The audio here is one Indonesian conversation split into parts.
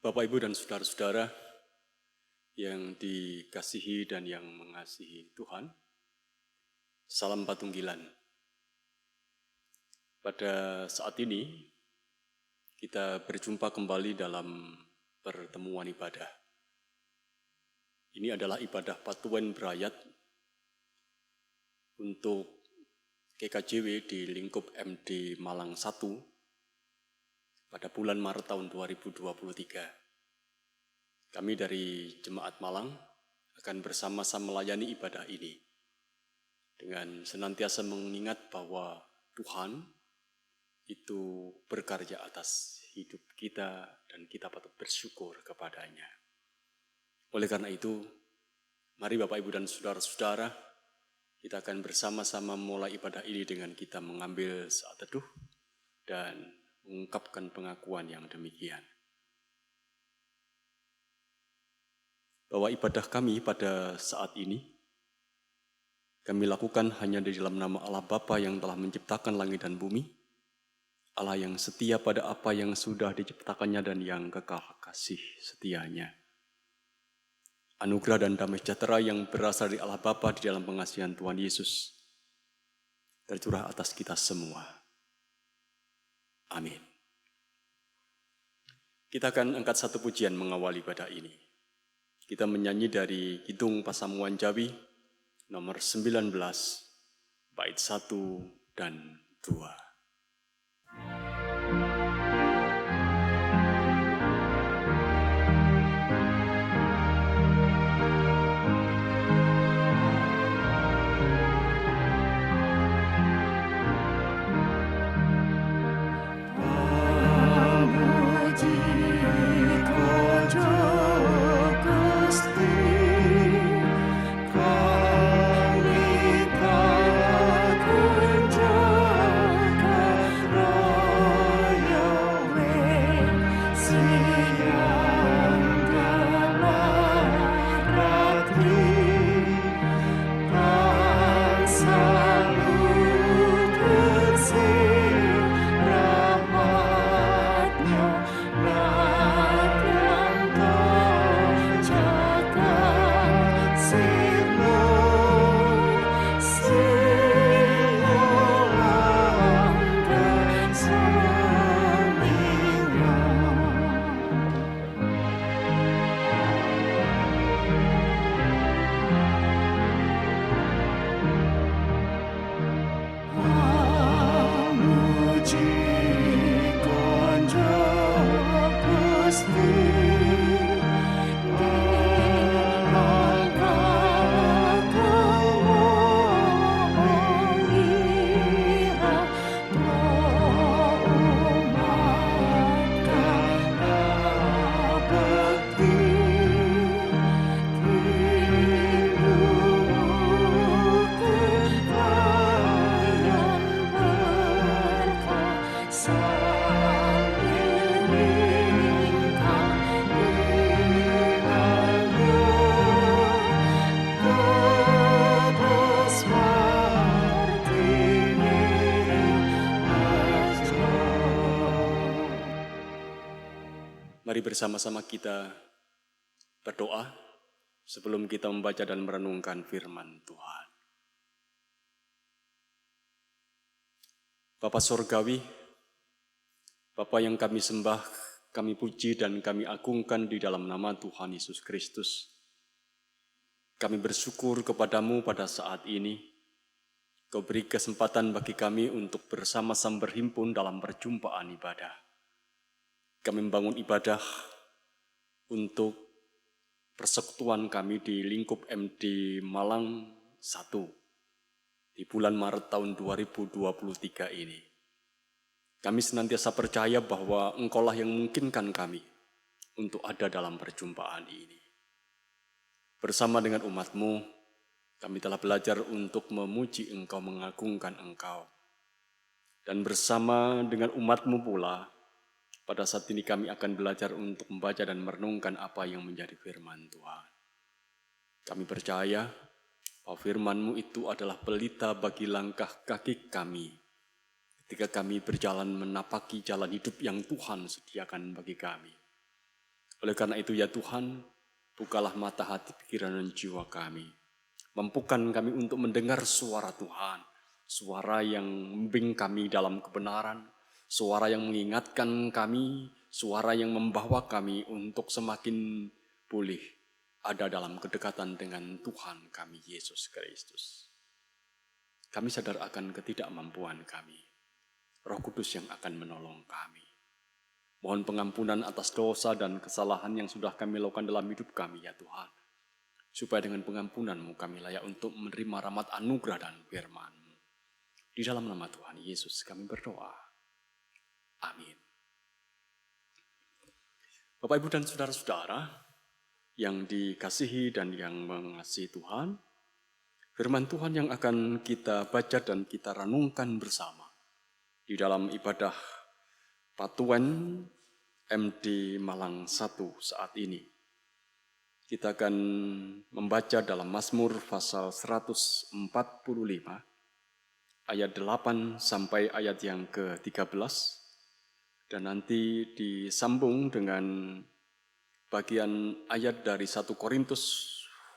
Bapak, Ibu, dan saudara-saudara yang dikasihi dan yang mengasihi Tuhan, salam Patunggilan. Pada saat ini, kita berjumpa kembali dalam pertemuan ibadah. Ini adalah ibadah Patuen Berayat untuk GKJW di lingkup MD Malang 1 pada bulan Maret tahun 2023. Kami dari Jemaat Malang akan bersama-sama melayani ibadah ini dengan senantiasa mengingat bahwa Tuhan itu berkarya atas hidup kita dan kita patut bersyukur kepadanya. Oleh karena itu, mari Bapak, Ibu, dan saudara-saudara, kita akan bersama-sama mulai ibadah ini dengan kita mengambil saat teduh dan mengungkapkan pengakuan yang demikian. Bahwa ibadah kami pada saat ini, kami lakukan hanya di dalam nama Allah Bapa yang telah menciptakan langit dan bumi, Allah yang setia pada apa yang sudah diciptakannya dan yang kekal kasih setianya. Anugerah dan damai sejahtera yang berasal dari Allah Bapa di dalam pengasihan Tuhan Yesus tercurah atas kita semua. Amin. Kita akan angkat satu pujian mengawali ibadah ini. Kita menyanyi dari Kidung Pasamuan Jawi nomor 19, bait 1 dan 2. Mari bersama-sama kita berdoa sebelum kita membaca dan merenungkan firman Tuhan. Bapa Sorgawi, Bapa yang kami sembah, kami puji dan kami agungkan di dalam nama Tuhan Yesus Kristus. Kami bersyukur kepadamu pada saat ini. Kau beri kesempatan bagi kami untuk bersama-sama berhimpun dalam perjumpaan ibadah. Kami membangun ibadah untuk persekutuan kami di lingkup MD Malang 1 di bulan Maret tahun 2023 ini. Kami senantiasa percaya bahwa Engkaulah yang memungkinkan kami untuk ada dalam perjumpaan ini. Bersama dengan umat-Mu, kami telah belajar untuk memuji Engkau, mengagungkan Engkau. Dan bersama dengan umat-Mu pula, pada saat ini kami akan belajar untuk membaca dan merenungkan apa yang menjadi firman Tuhan. Kami percaya bahwa firman-Mu itu adalah pelita bagi langkah kaki kami ketika kami berjalan menapaki jalan hidup yang Tuhan sediakan bagi kami. Oleh karena itu ya Tuhan, bukalah mata hati, pikiran dan jiwa kami. Mampukan kami untuk mendengar suara Tuhan, suara yang membimbing kami dalam kebenaran, suara yang mengingatkan kami, suara yang membawa kami untuk semakin pulih ada dalam kedekatan dengan Tuhan kami Yesus Kristus. Kami sadar akan ketidakmampuan kami. Roh Kudus yang akan menolong kami. Mohon pengampunan atas dosa dan kesalahan yang sudah kami lakukan dalam hidup kami ya Tuhan. Supaya dengan pengampunan-Mu kami layak untuk menerima rahmat anugerah dan firman-Mu. Di dalam nama Tuhan Yesus kami berdoa. Amin. Bapak, Ibu, dan saudara-saudara yang dikasihi dan yang mengasihi Tuhan, firman Tuhan yang akan kita baca dan kita renungkan bersama di dalam ibadah Patuan MD Malang 1 saat ini. Kita akan membaca dalam Mazmur pasal 145 ayat 8 sampai ayat yang ke-13 dan nanti disambung dengan bagian ayat dari 1 Korintus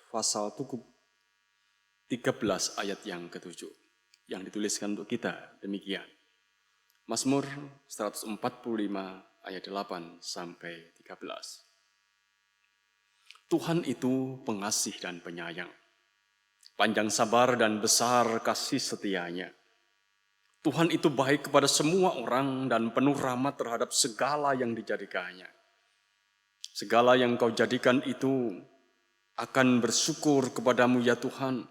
pasal 13 ayat yang ke-7 yang dituliskan untuk kita demikian. Mazmur 145 ayat 8 sampai 13. Tuhan itu pengasih dan penyayang, panjang sabar dan besar kasih setianya. Tuhan itu baik kepada semua orang dan penuh rahmat terhadap segala yang dijadikannya. Segala yang kau jadikan itu akan bersyukur kepadamu ya Tuhan,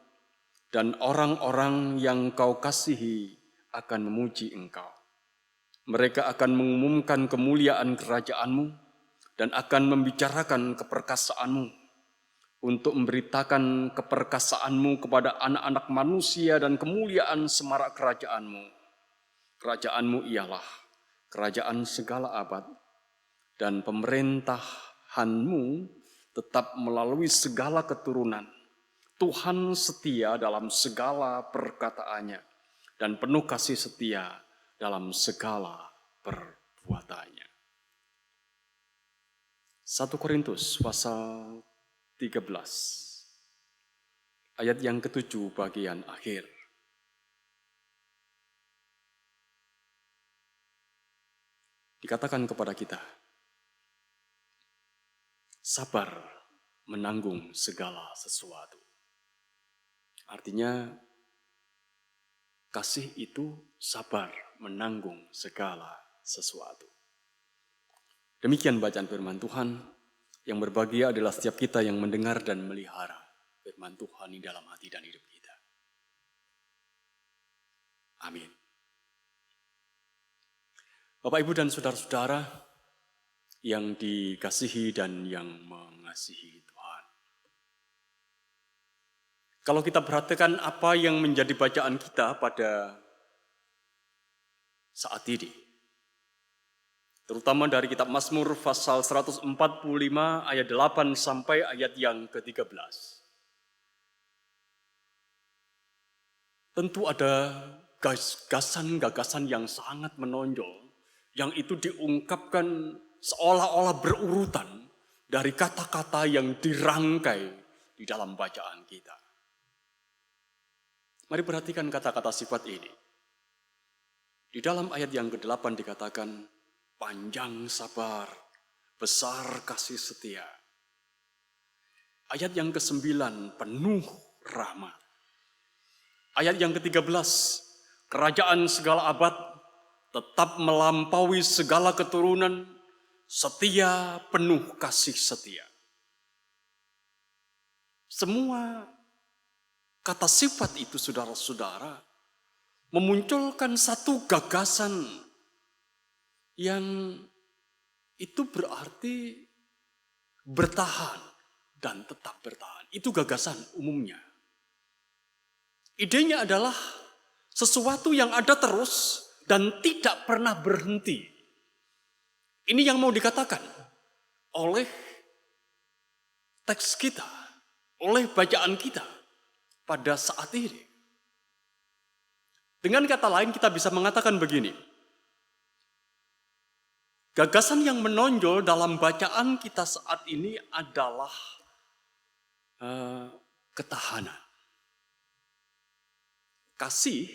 dan orang-orang yang kau kasihi akan memuji engkau. Mereka akan mengumumkan kemuliaan kerajaan-Mu dan akan membicarakan keperkasaanmu untuk memberitakan keperkasaanmu kepada anak-anak manusia dan kemuliaan semarak kerajaanmu. Kerajaanmu ialah kerajaan segala abad dan pemerintahanmu tetap melalui segala keturunan. Tuhan setia dalam segala perkataannya dan penuh kasih setia dalam segala perbuatannya. 1 Korintus pasal 13 ayat yang ke-7 bagian akhir. Dikatakan kepada kita, sabar menanggung segala sesuatu. Artinya, kasih itu sabar menanggung segala sesuatu. Demikian bacaan firman Tuhan, yang berbahagia adalah setiap kita yang mendengar dan melihara firman Tuhan di dalam hati dan hidup kita. Amin. Bapak, Ibu, dan saudara-saudara yang dikasihi dan yang mengasihi Tuhan. Kalau kita perhatikan apa yang menjadi bacaan kita pada saat ini, terutama dari kitab Mazmur pasal 145 ayat 8 sampai ayat yang ke-13. Tentu ada gagasan-gagasan yang sangat menonjol, yang itu diungkapkan seolah-olah berurutan dari kata-kata yang dirangkai di dalam bacaan kita. Mari perhatikan kata-kata sifat ini. Di dalam ayat yang ke-8 dikatakan, panjang sabar, besar kasih setia. Ayat yang ke-9, penuh rahmat. Ayat yang ke-13, kerajaan segala abad, tetap melampaui segala keturunan, setia, penuh kasih setia. Semua kata sifat itu, saudara-saudara, memunculkan satu gagasan yang itu berarti bertahan dan tetap bertahan. Itu gagasan umumnya. Idenya adalah sesuatu yang ada terus dan tidak pernah berhenti. Ini yang mau dikatakan oleh teks kita, oleh bacaan kita pada saat ini. Dengan kata lain kita bisa mengatakan begini. Gagasan yang menonjol dalam bacaan kita saat ini adalah ketahanan. Kasih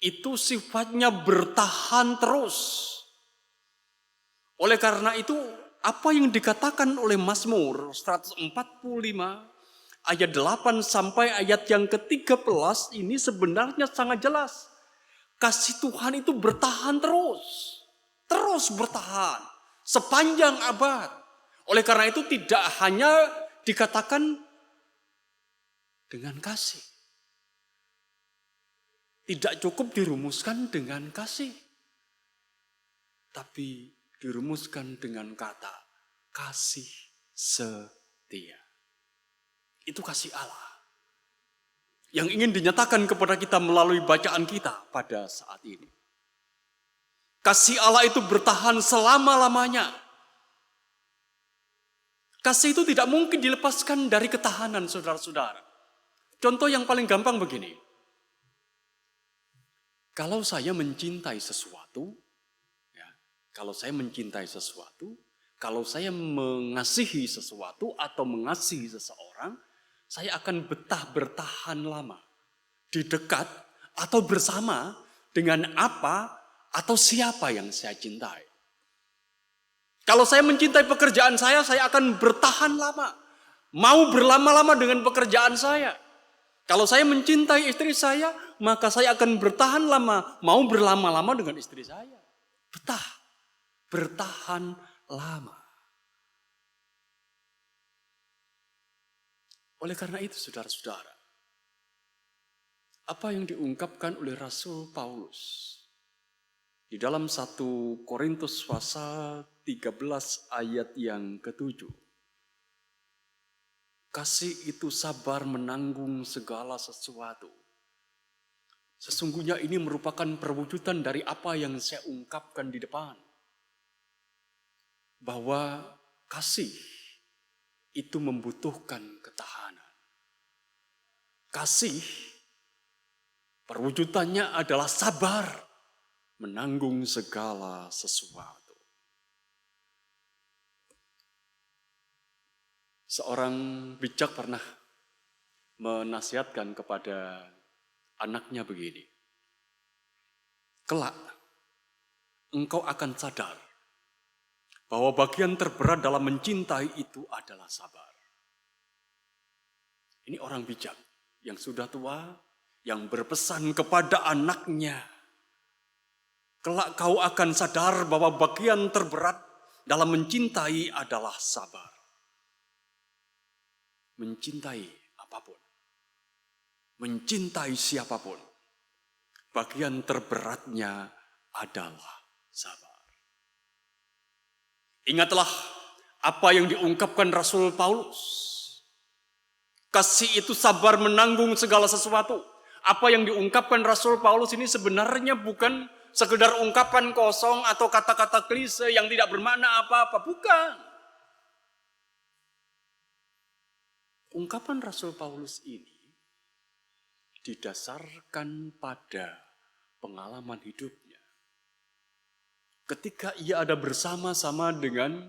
itu sifatnya bertahan terus. Oleh karena itu, apa yang dikatakan oleh Mazmur 145 ayat 8 sampai ayat yang ke-13 ini sebenarnya sangat jelas. Kasih Tuhan itu bertahan terus. Terus bertahan sepanjang abad. Oleh karena itu tidak hanya dikatakan dengan kasih. Tidak cukup dirumuskan dengan kasih. Tapi dirumuskan dengan kata kasih setia. Itu kasih Allah. Yang ingin dinyatakan kepada kita melalui bacaan kita pada saat ini. Kasih Allah itu bertahan selama-lamanya. Kasih itu tidak mungkin dilepaskan dari ketahanan saudara-saudara. Contoh yang paling gampang begini. Kalau saya mencintai sesuatu, kalau saya mengasihi sesuatu atau mengasihi seseorang, saya akan bertahan lama. Di dekat atau bersama dengan apa atau siapa yang saya cintai. Kalau saya mencintai pekerjaan saya akan bertahan lama. Mau berlama-lama dengan pekerjaan saya. Kalau saya mencintai istri saya, maka saya akan bertahan lama. Mau berlama-lama dengan istri saya. Bertahan lama. Oleh karena itu saudara-saudara, apa yang diungkapkan oleh Rasul Paulus di dalam 1 Korintus pasal 13 ayat yang ke-7. Kasih itu sabar menanggung segala sesuatu. Sesungguhnya ini merupakan perwujudan dari apa yang saya ungkapkan di depan. Bahwa kasih itu membutuhkan ketahanan. Kasih perwujudannya adalah sabar menanggung segala sesuatu. Seorang bijak pernah menasihatkan kepada anaknya begini. Kelak, engkau akan sadar bahwa bagian terberat dalam mencintai itu adalah sabar. Ini orang bijak yang sudah tua, yang berpesan kepada anaknya. Kelak kau akan sadar bahwa bagian terberat dalam mencintai adalah sabar. Mencintai apapun, mencintai siapapun, bagian terberatnya adalah sabar. Ingatlah apa yang diungkapkan Rasul Paulus. Kasih itu sabar menanggung segala sesuatu. Apa yang diungkapkan Rasul Paulus ini sebenarnya bukan sekedar ungkapan kosong atau kata-kata klise yang tidak bermakna apa-apa. Bukan. Ungkapan Rasul Paulus ini didasarkan pada pengalaman hidupnya. Ketika ia ada bersama-sama dengan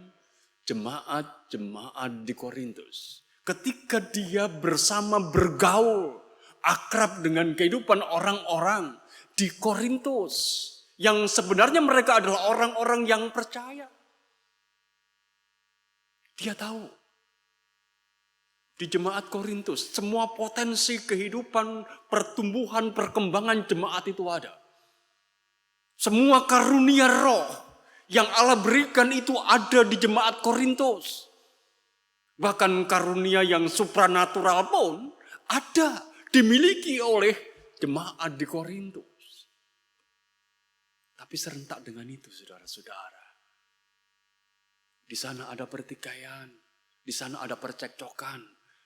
jemaat-jemaat di Korintus. Ketika dia bersama bergaul, akrab dengan kehidupan orang-orang di Korintus. Yang sebenarnya mereka adalah orang-orang yang percaya. Dia tahu. Di jemaat Korintus, semua potensi kehidupan, pertumbuhan, perkembangan jemaat itu ada. Semua karunia roh yang Allah berikan itu ada di jemaat Korintus. Bahkan karunia yang supranatural pun ada, dimiliki oleh jemaat di Korintus. Tapi serentak dengan itu saudara-saudara. Di sana ada pertikaian, di sana ada percekcokan,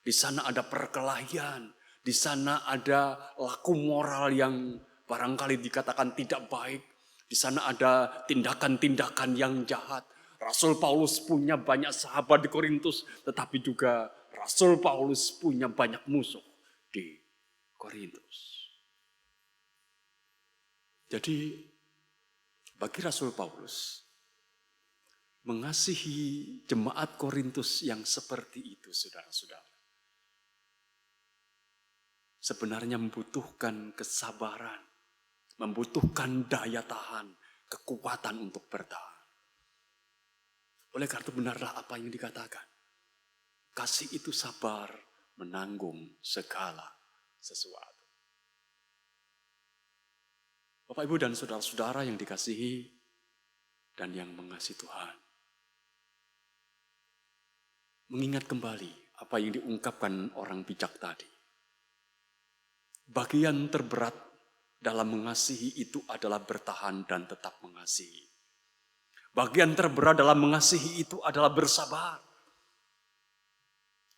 di sana ada perkelahian, di sana ada laku moral yang barangkali dikatakan tidak baik. Di sana ada tindakan-tindakan yang jahat. Rasul Paulus punya banyak sahabat di Korintus, tetapi juga Rasul Paulus punya banyak musuh di Korintus. Jadi bagi Rasul Paulus, mengasihi jemaat Korintus yang seperti itu, saudara-saudara. Sebenarnya membutuhkan kesabaran, membutuhkan daya tahan, kekuatan untuk bertahan. Oleh karena itu benarlah apa yang dikatakan. Kasih itu sabar menanggung segala sesuatu. Bapak, Ibu, dan saudara-saudara yang dikasihi dan yang mengasihi Tuhan. Mengingat kembali apa yang diungkapkan orang bijak tadi. Bagian terberat dalam mengasihi itu adalah bertahan dan tetap mengasihi. Bagian terberat dalam mengasihi itu adalah bersabar.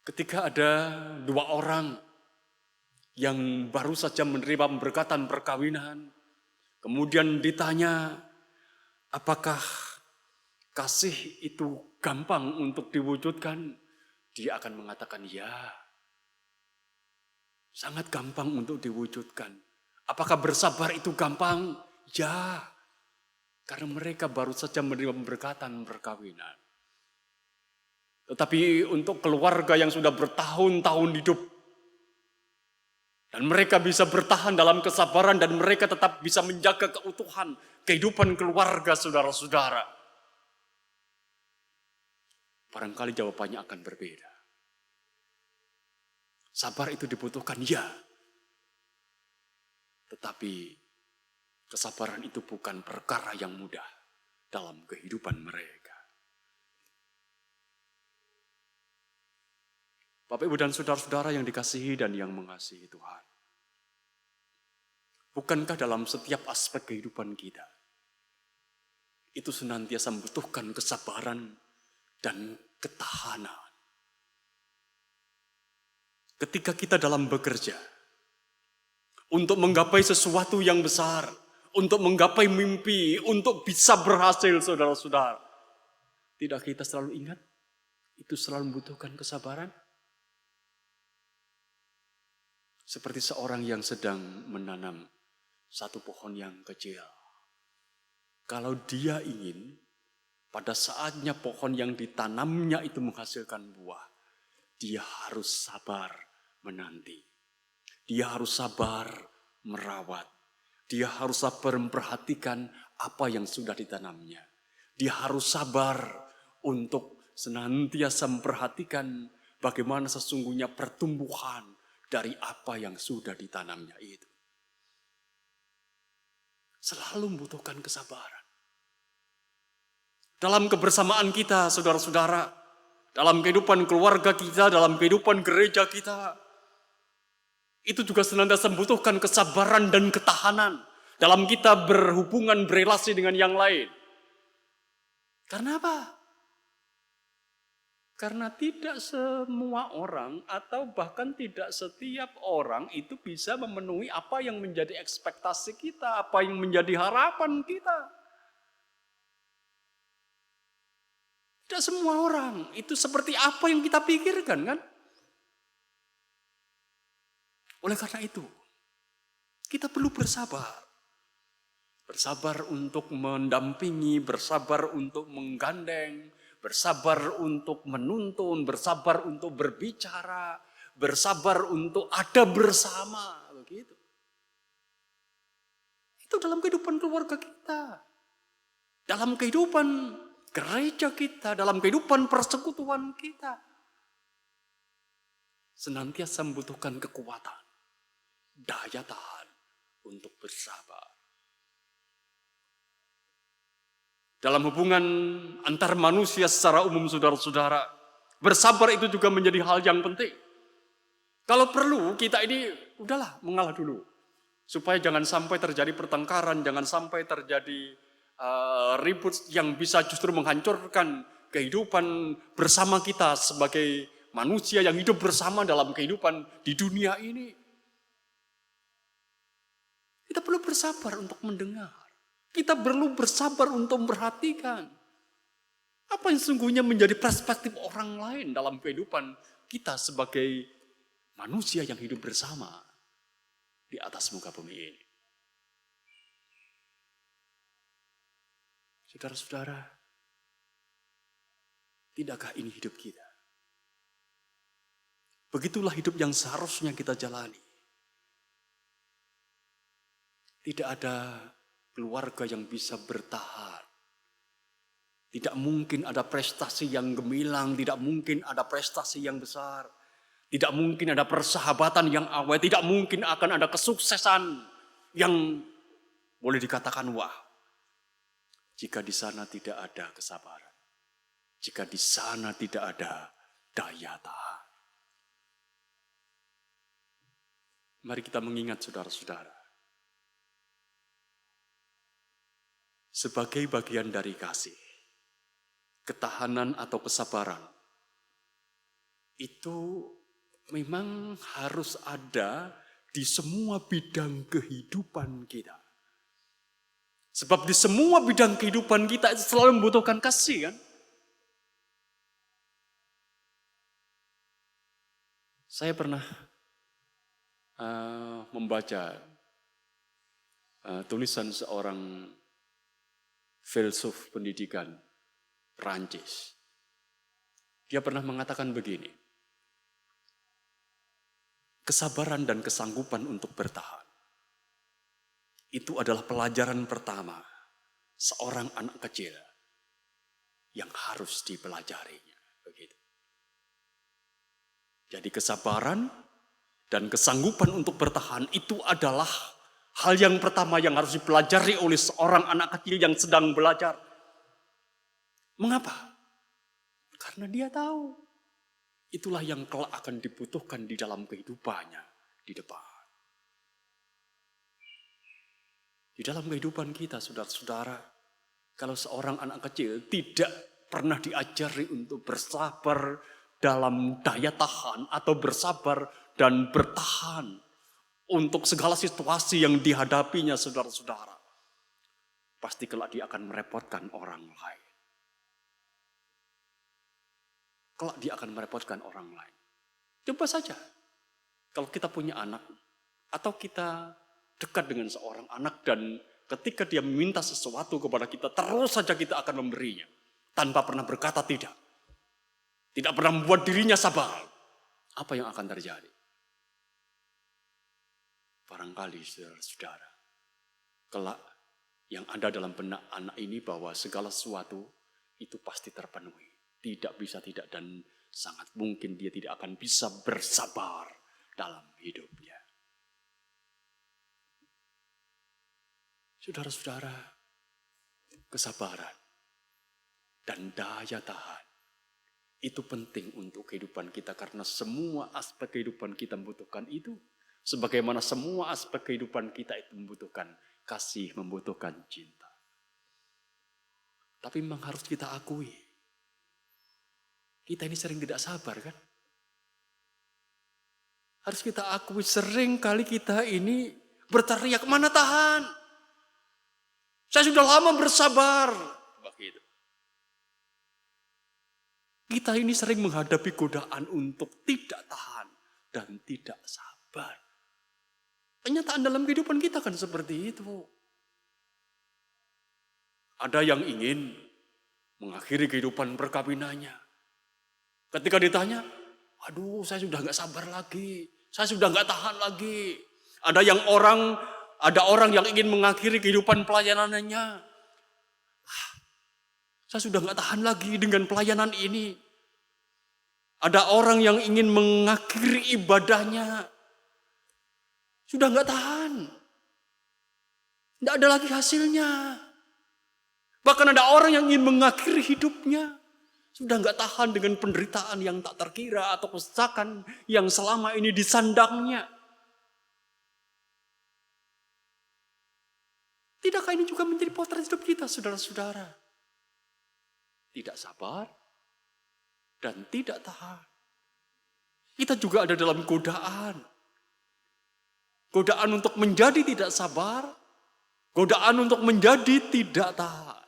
Ketika ada dua orang yang baru saja menerima pemberkatan perkawinan, kemudian ditanya, apakah kasih itu gampang untuk diwujudkan? Dia akan mengatakan ya. Sangat gampang untuk diwujudkan. Apakah bersabar itu gampang? Ya. Karena mereka baru saja menerima pemberkatan perkawinan. Tetapi untuk keluarga yang sudah bertahun-tahun hidup, dan mereka bisa bertahan dalam kesabaran dan mereka tetap bisa menjaga keutuhan kehidupan keluarga saudara-saudara. Barangkali jawabannya akan berbeda. Sabar itu dibutuhkan, ya. Tetapi kesabaran itu bukan perkara yang mudah dalam kehidupan mereka. Bapak, Ibu, dan saudara-saudara yang dikasihi dan yang mengasihi Tuhan. Bukankah dalam setiap aspek kehidupan kita, itu senantiasa membutuhkan kesabaran dan ketahanan. Ketika kita dalam bekerja, untuk menggapai sesuatu yang besar, untuk menggapai mimpi, untuk bisa berhasil, saudara-saudara. Tidak kita selalu ingat, itu selalu membutuhkan kesabaran? Seperti seorang yang sedang menanam satu pohon yang kecil. Kalau dia ingin, pada saatnya pohon yang ditanamnya itu menghasilkan buah, dia harus sabar menanti. Dia harus sabar merawat. Dia harus sabar memperhatikan apa yang sudah ditanamnya. Dia harus sabar untuk senantiasa memperhatikan bagaimana sesungguhnya pertumbuhan dari apa yang sudah ditanamnya itu. Selalu membutuhkan kesabaran. Dalam kebersamaan kita, saudara-saudara, dalam kehidupan keluarga kita, dalam kehidupan gereja kita, itu juga senantiasa membutuhkan kesabaran dan ketahanan dalam kita berhubungan, berelasi dengan yang lain. Karena apa? Karena tidak semua orang atau bahkan tidak setiap orang itu bisa memenuhi apa yang menjadi ekspektasi kita, apa yang menjadi harapan kita. Tidak semua orang itu seperti apa yang kita pikirkan, kan? Oleh karena itu, kita perlu bersabar. Bersabar untuk mendampingi, bersabar untuk menggandeng, bersabar untuk menuntun, bersabar untuk berbicara, bersabar untuk ada bersama, begitu. Itu dalam kehidupan keluarga kita, dalam kehidupan gereja kita, dalam kehidupan persekutuan kita. Senantiasa membutuhkan kekuatan, daya tahan untuk bersabar. Dalam hubungan antar manusia secara umum, saudara-saudara, bersabar itu juga menjadi hal yang penting. Kalau perlu, kita ini udahlah mengalah dulu. Supaya jangan sampai terjadi pertengkaran, jangan sampai terjadi ribut yang bisa justru menghancurkan kehidupan bersama kita sebagai manusia yang hidup bersama dalam kehidupan di dunia ini. Kita perlu bersabar untuk mendengar. Kita perlu bersabar untuk memperhatikan apa yang sesungguhnya menjadi perspektif orang lain dalam kehidupan kita sebagai manusia yang hidup bersama di atas muka bumi ini. Saudara-saudara, Tidakkah ini hidup kita? Begitulah hidup yang seharusnya kita jalani. Tidak ada keluarga yang bisa bertahan. Tidak mungkin ada prestasi yang gemilang, tidak mungkin ada prestasi yang besar. Tidak mungkin ada persahabatan yang awet, tidak mungkin akan ada kesuksesan yang boleh dikatakan wah. Jika di sana tidak ada kesabaran. Jika di sana tidak ada daya tahan. Mari kita mengingat saudara-saudara. Sebagai bagian dari kasih, ketahanan atau kesabaran, itu memang harus ada di semua bidang kehidupan kita. Sebab di semua bidang kehidupan kita itu selalu membutuhkan kasih kan. Saya pernah membaca tulisan seorang filsuf pendidikan Prancis. Dia pernah mengatakan begini, kesabaran dan kesanggupan untuk bertahan itu adalah pelajaran pertama seorang anak kecil yang harus dipelajarinya. Begitu. Jadi kesabaran dan kesanggupan untuk bertahan itu adalah hal yang pertama yang harus dipelajari oleh seorang anak kecil yang sedang belajar. Mengapa? Karena dia tahu itulah yang kelak akan dibutuhkan di dalam kehidupannya di depan. Di dalam kehidupan kita, saudara-saudara, kalau seorang anak kecil tidak pernah diajari untuk bersabar dalam daya tahan atau bersabar dan bertahan untuk segala situasi yang dihadapinya, saudara-saudara, pasti kelak dia akan merepotkan orang lain. Kelak dia akan merepotkan orang lain. Coba saja, kalau kita punya anak, atau kita dekat dengan seorang anak dan ketika dia meminta sesuatu kepada kita, terus saja kita akan memberinya. Tanpa pernah berkata tidak. Tidak pernah membuat dirinya sabar. Apa yang akan terjadi? Barangkali saudara-saudara, kelak yang ada dalam benak anak ini bahwa segala sesuatu itu pasti terpenuhi. Tidak bisa tidak dan sangat mungkin dia tidak akan bisa bersabar dalam hidupnya. Saudara-saudara, kesabaran dan daya tahan itu penting untuk kehidupan kita karena semua aspek kehidupan kita membutuhkan itu. Sebagaimana semua aspek kehidupan kita itu membutuhkan kasih, membutuhkan cinta. Tapi memang harus kita akui, kita ini sering tidak sabar kan? Harus kita akui sering kali kita ini berteriak, mana tahan? Saya sudah lama bersabar. Begitu. Kita ini sering menghadapi godaan untuk tidak tahan dan tidak sabar. Kenyataan dalam kehidupan kita kan seperti itu. Ada yang ingin mengakhiri kehidupan perkawinannya. Ketika ditanya, aduh saya sudah gak sabar lagi. Saya sudah gak tahan lagi. Ada orang yang ingin mengakhiri kehidupan pelayanannya. Saya sudah gak tahan lagi dengan pelayanan ini. Ada orang yang ingin mengakhiri ibadahnya. Sudah gak tahan. Tidak ada lagi hasilnya. Bahkan ada orang yang ingin mengakhiri hidupnya. Sudah gak tahan dengan penderitaan yang tak terkira atau kesesakan yang selama ini disandangnya. Tidakkah ini juga menjadi potret hidup kita, saudara-saudara? Tidak sabar dan tidak tahan. Kita juga ada dalam godaan. Godaan untuk menjadi tidak sabar, godaan untuk menjadi tidak tahan.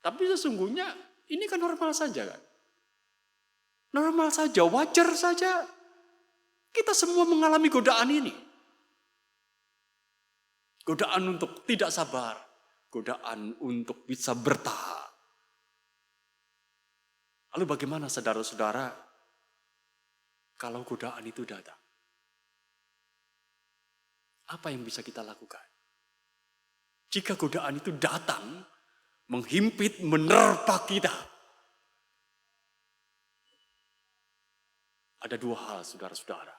Tapi sesungguhnya ini kan normal saja kan? Normal saja, wajar saja. Kita semua mengalami godaan ini. Godaan untuk tidak sabar, godaan untuk bisa bertahan. Lalu bagaimana saudara-saudara kalau godaan itu datang? Apa yang bisa kita lakukan? Jika godaan itu datang, menghimpit, menerpa kita. Ada dua hal saudara-saudara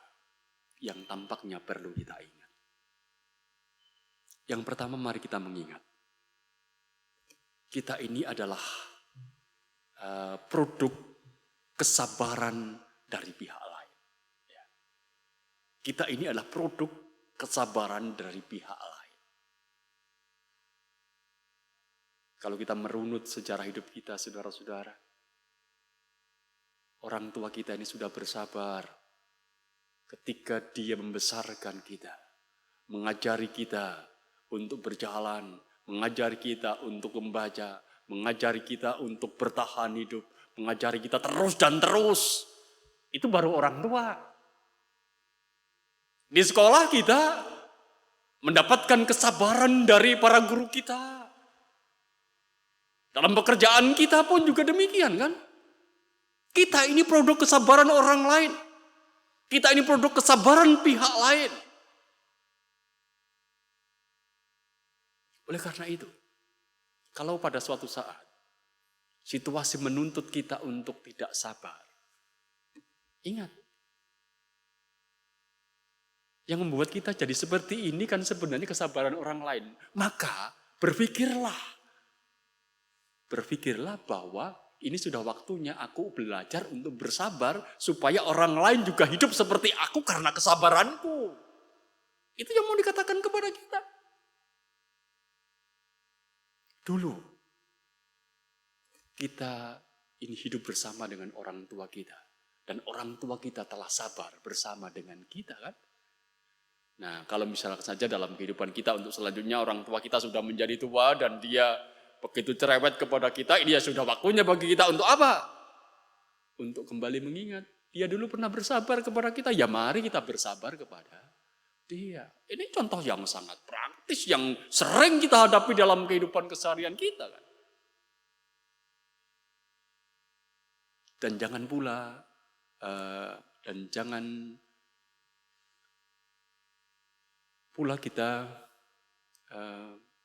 yang tampaknya perlu kita ingat. Yang pertama mari kita mengingat. Kita ini adalah produk kesabaran dari pihak lain. Kita ini adalah produk kesabaran dari pihak lain. Kalau kita merunut sejarah hidup kita, saudara-saudara, orang tua kita ini sudah bersabar ketika dia membesarkan kita, mengajari kita untuk berjalan, mengajari kita untuk membaca, mengajari kita untuk bertahan hidup, mengajari kita terus dan terus. Itu baru orang tua. Di sekolah kita mendapatkan kesabaran dari para guru kita. Dalam pekerjaan kita pun juga demikian kan. Kita ini produk kesabaran orang lain. Kita ini produk kesabaran pihak lain. Oleh karena itu, kalau pada suatu saat situasi menuntut kita untuk tidak sabar, ingat, yang membuat kita jadi seperti ini kan sebenarnya kesabaran orang lain. Maka berpikirlah bahwa ini sudah waktunya aku belajar untuk bersabar supaya orang lain juga hidup seperti aku karena kesabaranku. Itu yang mau dikatakan kepada kita. Dulu kita ini hidup bersama dengan orang tua kita. Dan orang tua kita telah sabar bersama dengan kita kan. Nah kalau misalnya saja dalam kehidupan kita untuk selanjutnya orang tua kita sudah menjadi tua dan dia begitu cerewet kepada kita, ini ya sudah waktunya bagi kita untuk apa? Untuk kembali mengingat. Dia dulu pernah bersabar kepada kita, ya mari kita bersabar kepada dia. Ini contoh yang sangat praktis, yang sering kita hadapi dalam kehidupan keseharian kita kan. Dan jangan pula, kita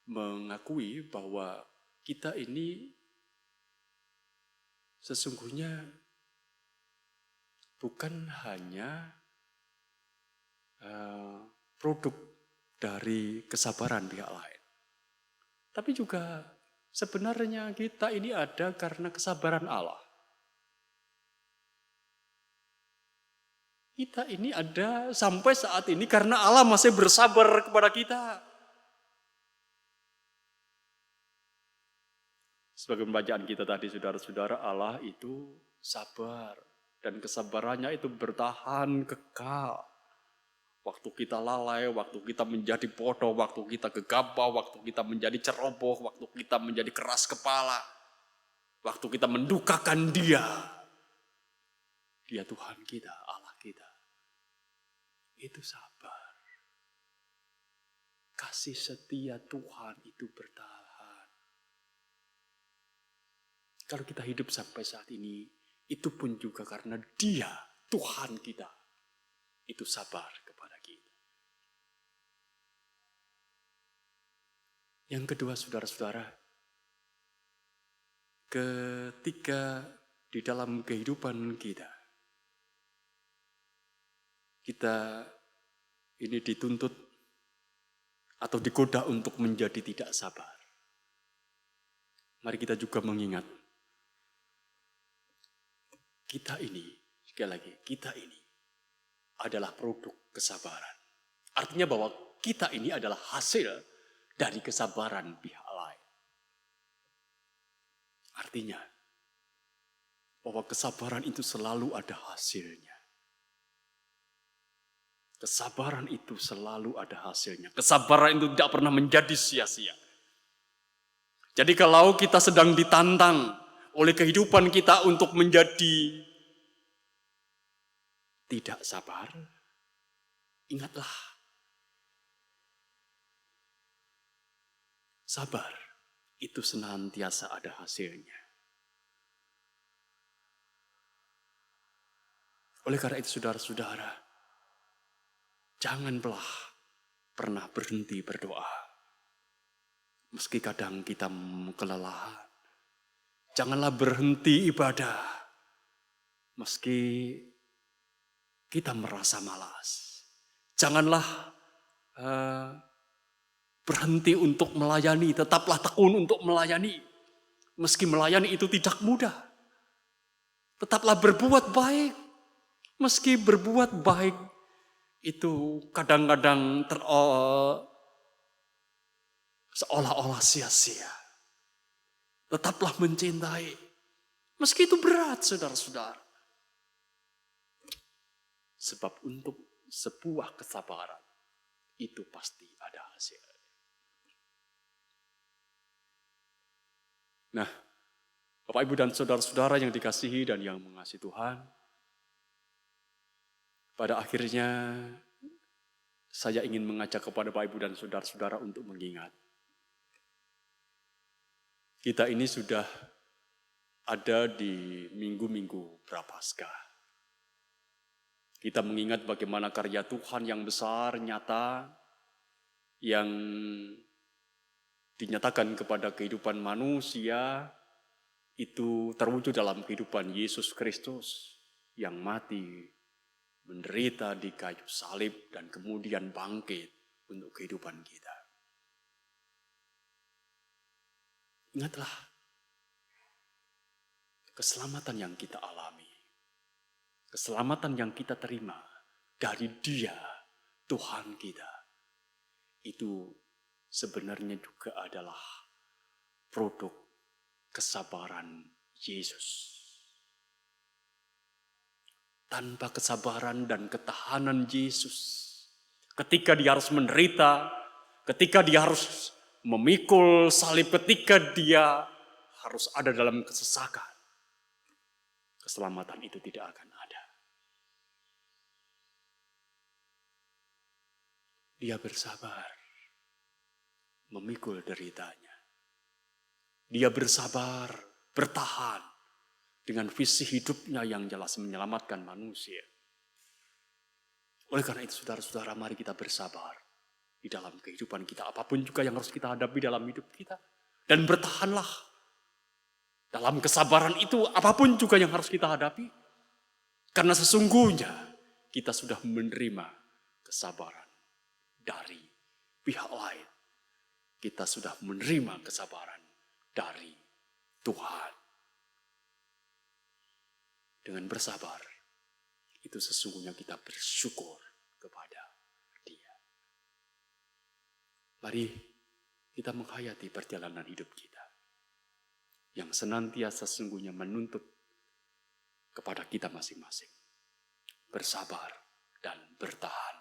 mengakui bahwa kita ini sesungguhnya bukan hanya produk dari kesabaran pihak lain. Tapi juga sebenarnya kita ini ada karena kesabaran Allah. Kita ini ada sampai saat ini karena Allah masih bersabar kepada kita. Sebagai pembacaan kita tadi, saudara-saudara, Allah itu sabar. Dan kesabarannya itu bertahan kekal. Waktu kita lalai, waktu kita menjadi bodoh, waktu kita gegabah, waktu kita menjadi ceroboh, waktu kita menjadi keras kepala, waktu kita mendukakan Dia. Dia Tuhan kita, Allah kita. Itu sabar. Kasih setia Tuhan itu bertahan. Kalau kita hidup sampai saat ini, itu pun juga karena Dia, Tuhan kita, itu sabar kepada kita. Yang kedua, saudara-saudara, ketika di dalam kehidupan kita ini dituntut atau digoda untuk menjadi tidak sabar. Mari kita juga mengingat, kita ini, sekali lagi, kita ini adalah produk kesabaran. Artinya bahwa kita ini adalah hasil dari kesabaran pihak lain. Artinya bahwa kesabaran itu selalu ada hasilnya. Kesabaran itu selalu ada hasilnya. Kesabaran itu tidak pernah menjadi sia-sia. Jadi kalau kita sedang ditantang oleh kehidupan kita untuk menjadi tidak sabar, ingatlah, sabar itu senantiasa ada hasilnya. Oleh karena itu saudara-saudara, janganlah pernah berhenti berdoa. Meski kadang kita kelelahan. Janganlah berhenti ibadah. Meski kita merasa malas. Janganlah berhenti untuk melayani. Tetaplah tekun untuk melayani. Meski melayani itu tidak mudah. Tetaplah berbuat baik. Meski berbuat baik itu kadang-kadang seolah-olah sia-sia. Tetaplah mencintai. Meski itu berat, saudara-saudara. Sebab untuk sebuah kesabaran, itu pasti ada hasil. Nah, Bapak, Ibu, dan saudara-saudara yang dikasihi dan yang mengasihi Tuhan, pada akhirnya saya ingin mengajak kepada Bapak, Ibu, dan saudara-saudara untuk mengingat. Kita ini sudah ada di minggu-minggu Prapaskah. Kita mengingat bagaimana karya Tuhan yang besar, nyata, yang dinyatakan kepada kehidupan manusia, itu terwujud dalam kehidupan Yesus Kristus yang mati, menderita di kayu salib, dan kemudian bangkit untuk kehidupan kita. Ingatlah, keselamatan yang kita alami, keselamatan yang kita terima dari Dia, Tuhan kita, itu sebenarnya juga adalah produk kesabaran Yesus. Tanpa kesabaran dan ketahanan Yesus, ketika Dia harus menderita, ketika Dia harus memikul salib, ketika Dia harus ada dalam kesesakan, keselamatan itu tidak akan ada. Dia bersabar memikul deritanya. Dia bersabar bertahan dengan visi hidupnya yang jelas menyelamatkan manusia. Oleh karena itu, saudara-saudara, mari kita bersabar di dalam kehidupan kita. Apapun juga yang harus kita hadapi dalam hidup kita. Dan bertahanlah. Dalam kesabaran itu, apapun juga yang harus kita hadapi. Karena sesungguhnya kita sudah menerima kesabaran dari pihak lain. Kita sudah menerima kesabaran dari Tuhan. Dengan bersabar, itu sesungguhnya kita bersyukur kepada Dia. Mari kita menghayati perjalanan hidup kita yang senantiasa sesungguhnya menuntut kepada kita masing-masing. Bersabar dan bertahan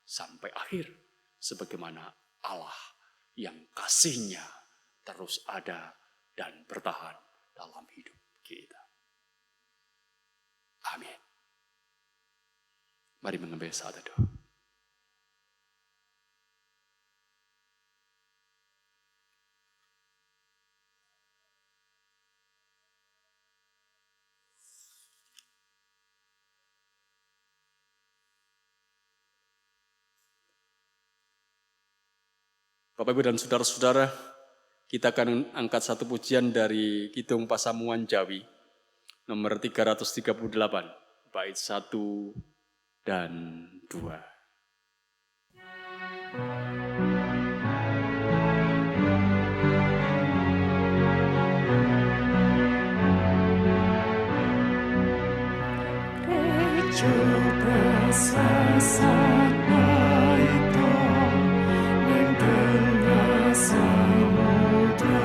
sampai akhir, sebagaimana Allah yang kasih-Nya terus ada dan bertahan dalam hidup kita. Amin. Mari mengambil saat teduh. Bapak, Ibu, dan saudara-saudara, kita akan angkat satu pujian dari Kidung Pasamuan Jawi, nomor 338, bait 1 dan 2. Rejo prasasat baita ning tengah samudra,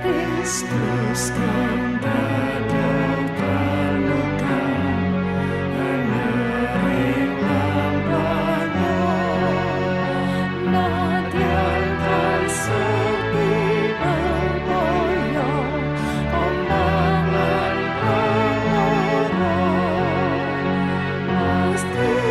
Kristus kang dadal panutan anering lambana, nadyan kang sepi bebaya omongan pangora, pasti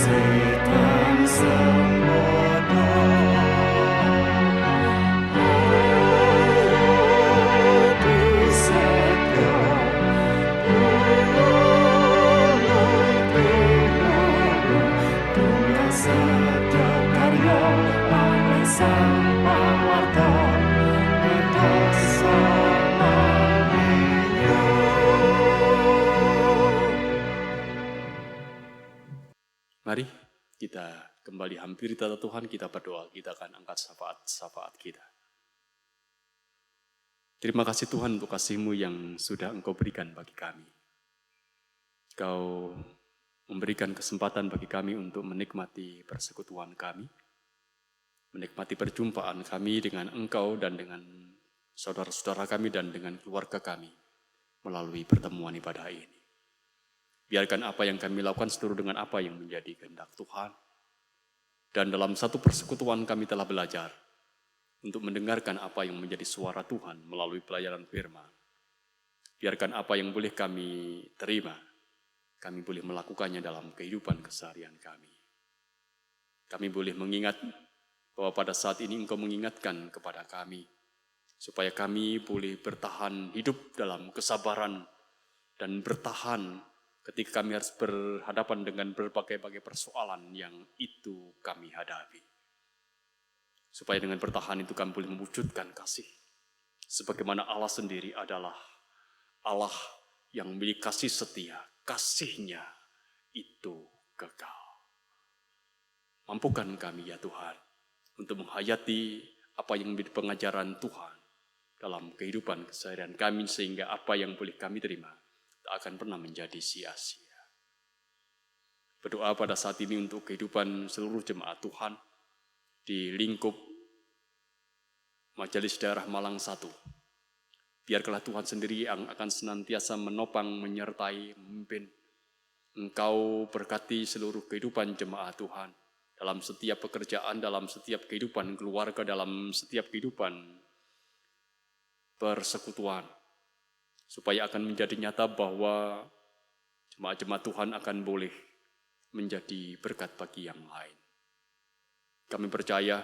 setan sempurna. Mari kita kembali hampiri tata Tuhan, kita berdoa, kita akan angkat syafaat kita. Terima kasih Tuhan untuk kasih-Mu yang sudah Engkau berikan bagi kami. Engkau memberikan kesempatan bagi kami untuk menikmati persekutuan kami, menikmati perjumpaan kami dengan Engkau dan dengan saudara-saudara kami dan dengan keluarga kami melalui pertemuan ibadah ini. Biarkan apa yang kami lakukan seluruh dengan apa yang menjadi kehendak Tuhan. Dan dalam satu persekutuan kami telah belajar untuk mendengarkan apa yang menjadi suara Tuhan melalui pelayanan firman. Biarkan apa yang boleh kami terima, kami boleh melakukannya dalam kehidupan keseharian kami. Kami boleh mengingat bahwa pada saat ini Engkau mengingatkan kepada kami, supaya kami boleh bertahan hidup dalam kesabaran dan bertahan ketika kami harus berhadapan dengan berbagai-bagai persoalan yang itu kami hadapi. Supaya dengan bertahan itu kami boleh mewujudkan kasih. Sebagaimana Allah sendiri adalah Allah yang memiliki kasih setia. Kasih-Nya itu kekal. Mampukan kami ya Tuhan untuk menghayati apa yang menjadi pengajaran Tuhan dalam kehidupan keseharian kami, sehingga apa yang boleh kami terima tak akan pernah menjadi sia-sia. Berdoa pada saat ini untuk kehidupan seluruh jemaat Tuhan di lingkup Majelis Daerah Malang 1. Biarkanlah Tuhan sendiri yang akan senantiasa menopang, menyertai, memimpin. Engkau berkati seluruh kehidupan jemaat Tuhan dalam setiap pekerjaan, dalam setiap kehidupan keluarga, dalam setiap kehidupan persekutuan. Supaya akan menjadi nyata bahwa jemaat-jemaat Tuhan akan boleh menjadi berkat bagi yang lain. Kami percaya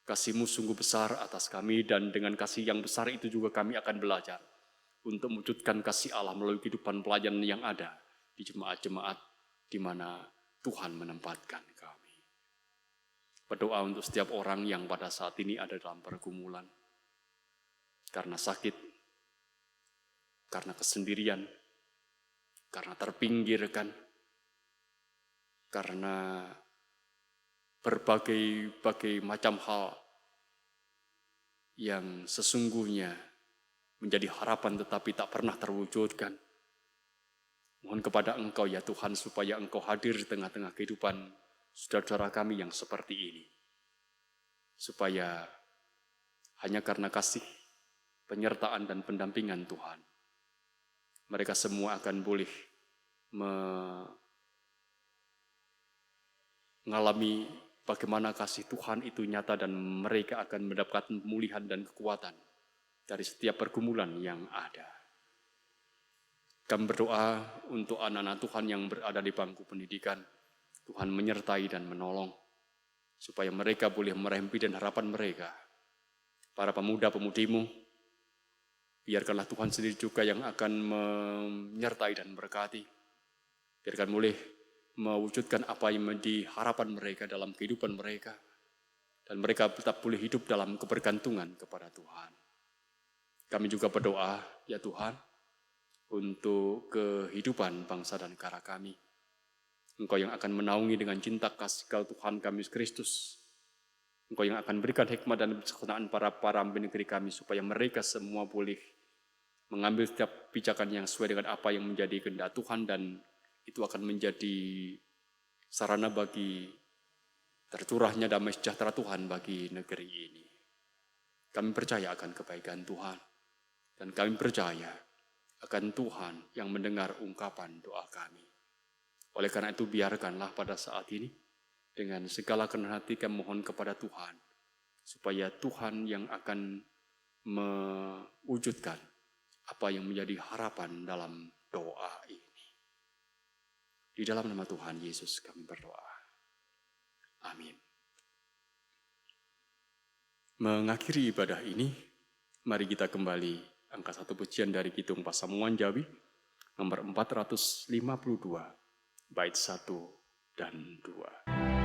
kasih-Mu sungguh besar atas kami, dan dengan kasih yang besar itu juga kami akan belajar untuk mewujudkan kasih Allah melalui kehidupan pelayanan yang ada di jemaat-jemaat di mana Tuhan menempatkan kami. Berdoa untuk setiap orang yang pada saat ini ada dalam pergumulan, karena sakit, karena kesendirian, karena terpinggirkan, karena berbagai macam hal yang sesungguhnya menjadi harapan tetapi tak pernah terwujudkan. Mohon kepada Engkau ya Tuhan, supaya Engkau hadir di tengah-tengah kehidupan saudara-saudara kami yang seperti ini. Supaya hanya karena kasih, penyertaan dan pendampingan Tuhan, mereka semua akan boleh mengalami bagaimana kasih Tuhan itu nyata, dan mereka akan mendapatkan pemulihan dan kekuatan dari setiap pergumulan yang ada. Kami berdoa untuk anak-anak Tuhan yang berada di bangku pendidikan. Tuhan menyertai dan menolong, supaya mereka boleh meraih mimpi dan harapan mereka. Para pemuda-pemudimu, biarkanlah Tuhan sendiri juga yang akan menyertai dan berkati. Biarkan boleh mewujudkan apa yang menjadi harapan mereka dalam kehidupan mereka. Dan mereka tetap boleh hidup dalam kebergantungan kepada Tuhan. Kami juga berdoa, ya Tuhan, untuk kehidupan bangsa dan negara kami. Engkau yang akan menaungi dengan cinta kasih Tuhan kami Kristus. Engkau yang akan berikan hikmat dan kebijaksanaan para pemimpin negeri kami, supaya mereka semua boleh mengambil setiap pijakan yang sesuai dengan apa yang menjadi kehendak Tuhan, dan itu akan menjadi sarana bagi tercurahnya damai sejahtera Tuhan bagi negeri ini. Kami percaya akan kebaikan Tuhan, dan kami percaya akan Tuhan yang mendengar ungkapan doa kami. Oleh karena itu, biarkanlah pada saat ini, dengan segala kerendahan hati kami mohon kepada Tuhan, supaya Tuhan yang akan mewujudkan apa yang menjadi harapan dalam doa ini. Di dalam nama Tuhan Yesus kami berdoa. Amin. Mengakhiri ibadah ini, mari kita kembali angka 1 pujian dari Kidung Pasamuan Jawi, nomor 452, bait 1 dan 2.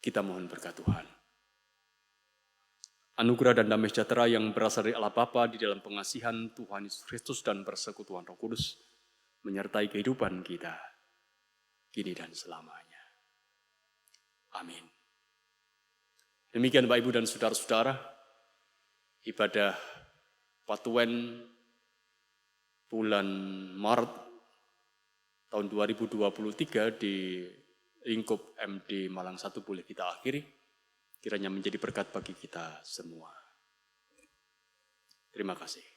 Kita mohon berkat Tuhan. Anugerah dan damai sejahtera yang berasal dari Allah Bapa di dalam pengasihan Tuhan Yesus Kristus dan persekutuan Roh Kudus menyertai kehidupan kita kini dan selamanya. Amin. Demikian Bapak Ibu dan saudara-saudara, ibadah Patuen bulan Maret tahun 2023 di lingkup MD Malang 1 boleh kita akhiri. Kiranya menjadi berkat bagi kita semua. Terima kasih.